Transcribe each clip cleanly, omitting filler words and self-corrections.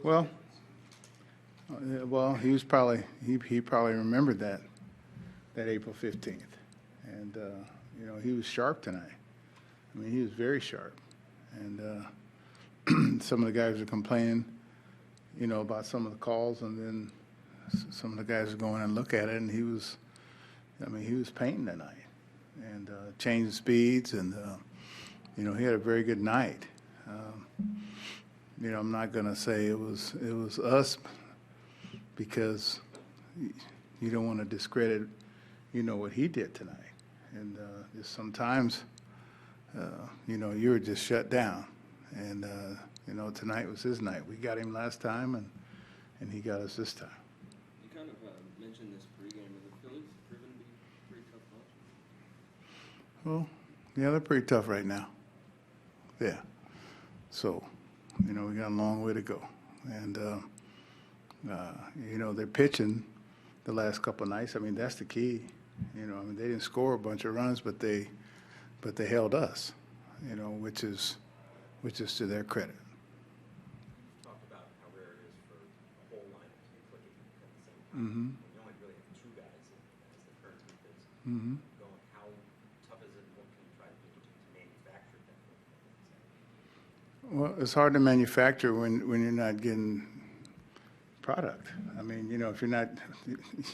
Well, well, he probably remembered that April 15th, and you know, he was sharp tonight. I mean, he was very sharp, and some of the guys are complaining, you know, about some of the calls, and then some of the guys are going and look at it, and he was painting tonight, and changing speeds, and you know, he had a very good night. You know, I'm not going to say it was us, because you don't want to discredit, you know, what he did tonight. And just sometimes, you know, you were just shut down. And, you know, tonight was his night. We got him last time, and he got us this time. You kind of mentioned this pregame. Are the Phillies proven to be a pretty tough bunch? Well, yeah, they're pretty tough right now. Yeah. So, you know, we got a long way to go. And, you know, they're pitching the last couple of nights. I mean, that's the key. You know, I mean, they didn't score a bunch of runs, but they held us, you know, which is to their credit. You talked about how rare it is for a whole lineup to be clicking at the same time. Mm-hmm. You only really have two guys as the current team is Mm-hmm. going. How tough is it? What can you try to do to manufacture that? Well, it's hard to manufacture when you're not getting product. I mean, you know, if you're not,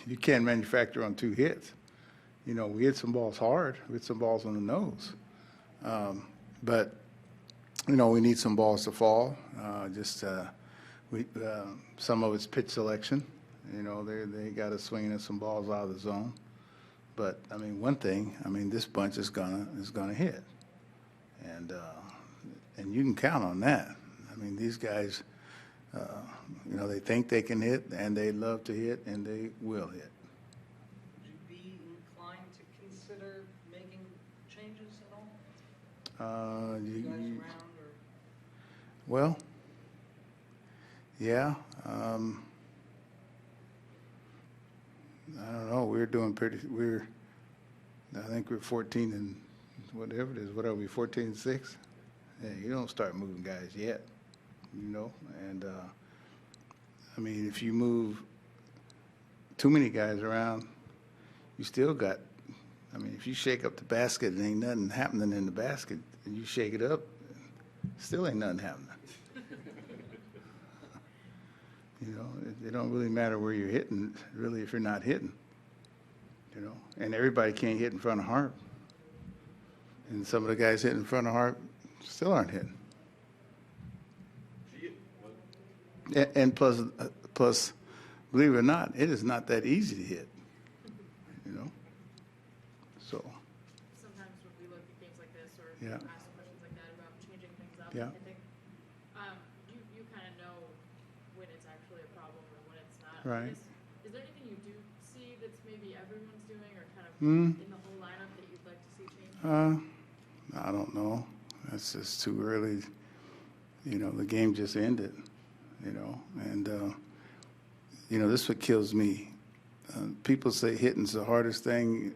you can't manufacture on 2 hits. You know, we hit some balls hard. We hit some balls on the nose. But, you know, we need some balls to fall. Some of it's pitch selection. You know, they got us swinging at some balls out of the zone. But, I mean, one thing, I mean, this bunch is gonna hit. And you can count on that. I mean, these guys, you know, they think they can hit, and they love to hit, and they will hit. Would you be inclined to consider making changes at all? You guys around, or? Well, yeah. I don't know. I think we're 14 and whatever it is. What are we, 14-6? Yeah, you don't start moving guys yet, you know. And I mean, if you move too many guys around, you still got. I mean, if you shake up the basket and ain't nothing happening in the basket, and you shake it up, still ain't nothing happening. You know, it don't really matter where you're hitting, really, if you're not hitting. You know, and everybody can't hit in front of Hart. And some of the guys hitting in front of Hart still aren't hitting. And plus, believe it or not, it is not that easy to hit. You know, so. Sometimes when we look at games like this, or Yeah. ask questions like that about changing things up, Yeah. I think you kind of know when it's actually a problem and when it's not. Right. Is there anything you do see that's maybe everyone's doing, or kind of Hmm. in the whole lineup that you'd like to see change? I don't know. That's just too early. You know, the game just ended, you know. And, you know, this is what kills me. People say hitting's the hardest thing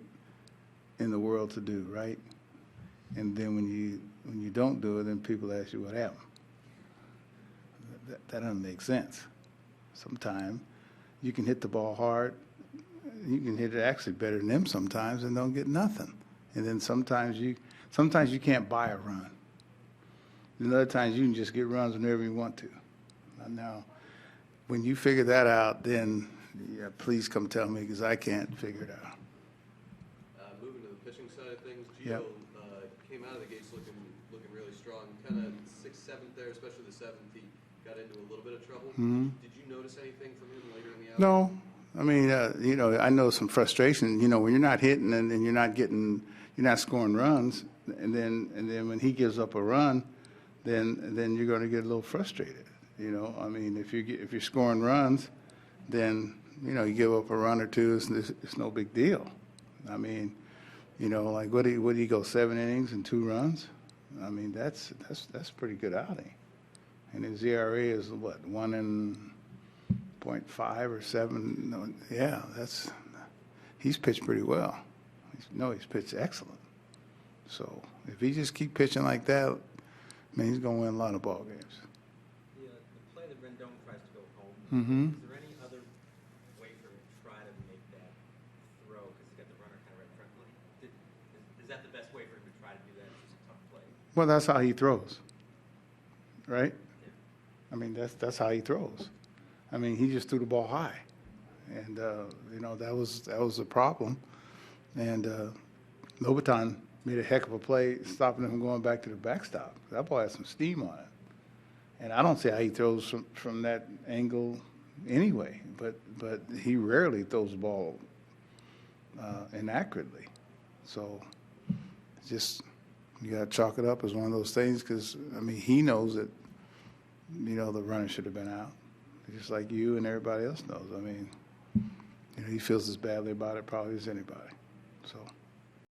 in the world to do, right? And then when you don't do it, then people ask you what happened. That doesn't make sense. Sometimes you can hit the ball hard. You can hit it actually better than them sometimes and don't get nothing. And then sometimes you can't buy a run. And other times you can just get runs whenever you want to. Now, when you figure that out, then yeah, please come tell me, because I can't figure it out. Moving to the pitching side of things, Gio Yep. Came out of the gates looking really strong. Kind of 6th, 7th there, especially the 7th. He got into a little bit of trouble. Mhm. Did you notice anything from him later in the outing? No, I mean, you know, I know some frustration. You know, when you're not hitting and you're not scoring runs, and then when he gives up a run, then you're going to get a little frustrated. You know, I mean, if you're scoring runs, then you know you give up a run or two, it's no big deal. I mean, you know, like what did he go 7 innings and 2 runs? I mean, that's pretty good outing. And his ERA is what, 1.5 or 7? No, yeah, he's pitched pretty well. He's pitched excellent. So if he just keep pitching like that, man, he's going to win a lot of ball games. The play that Rendon tries to go home. Mm-hmm. Is there any other way for him to try to make that throw? Because he's got the runner kind of right in front. Is that the best way for him to try to do that? It's just a tough play. Well, that's how he throws, right? Yeah. I mean, that's how he throws. I mean, he just threw the ball high, and you know, that was a problem. And Lobaton made a heck of a play, stopping him from going back to the backstop. That ball had some steam on it, and I don't see how he throws from that angle anyway. But he rarely throws the ball inaccurately. So just you got to chalk it up as one of those things, because I mean, he knows that, you know, the runner should have been out, just like you and everybody else knows. I mean, you know, he feels as badly about it probably as anybody. So.